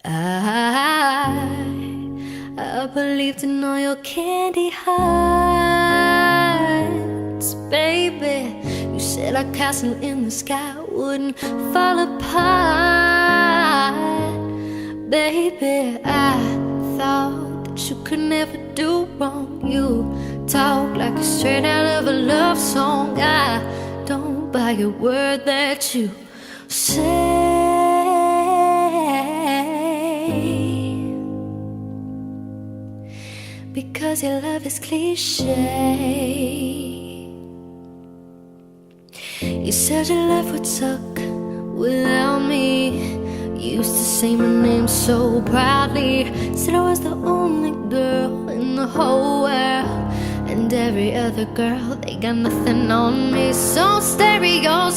I believed in all your candy hearts, baby. You said our castle in the sky wouldn't fall apart, baby. I thought that you could never do wrong. You talk like a straight out of a love song. I don't buy a word that you say, because your love is cliche. You said your life would suck without me. You used to say my name so proudly. Said I was the only girl in the whole world, and every other girl, they got nothing on me. So stereo,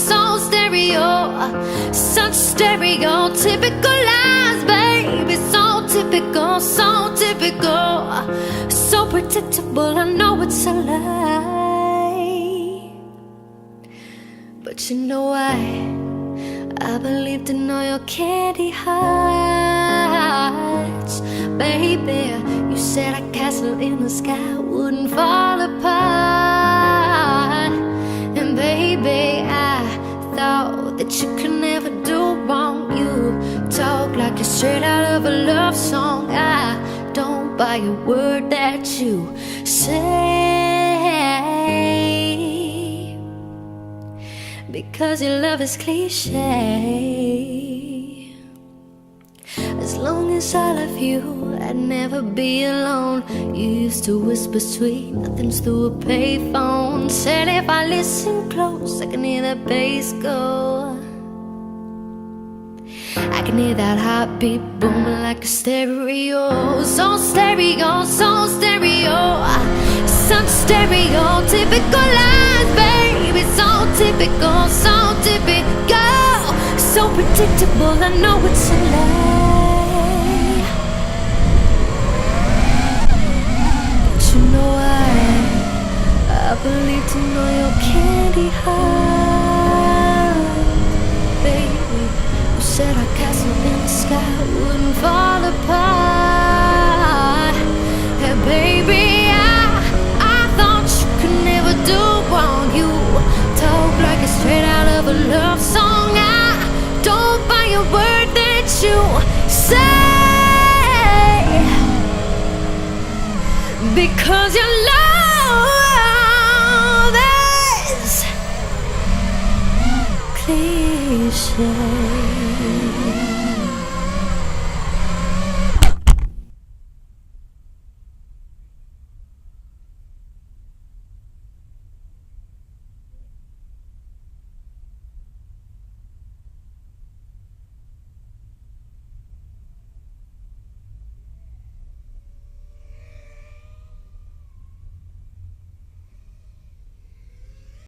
such stereotypical lies, baby. So typical, so predictable. I know it's a lie, but you know why? I believed in all your candy hearts, baby. You said our castle in the sky wouldn't fall apart, and baby, I thought that you could never do wrong. You talk like you're straight out of a love song. I don't buy a word that you say, because your love is cliche. As long as I love you, I'd never be alone. You used to whisper sweet nothings through a payphone. Said if I listen close, I can hear the bass go. I can hear that heartbeat booming like a stereo. So stereo, such stereotypical lies, baby. So typical, so predictable. I know it's a lie, but you know I believed in all your candy heart, baby. You said our castle in the sky wouldn't fall apart, and baby, I thought you could never do wrong. You talk like it's straight out of a love song. I don't buy a word that you say, because your love is cliche.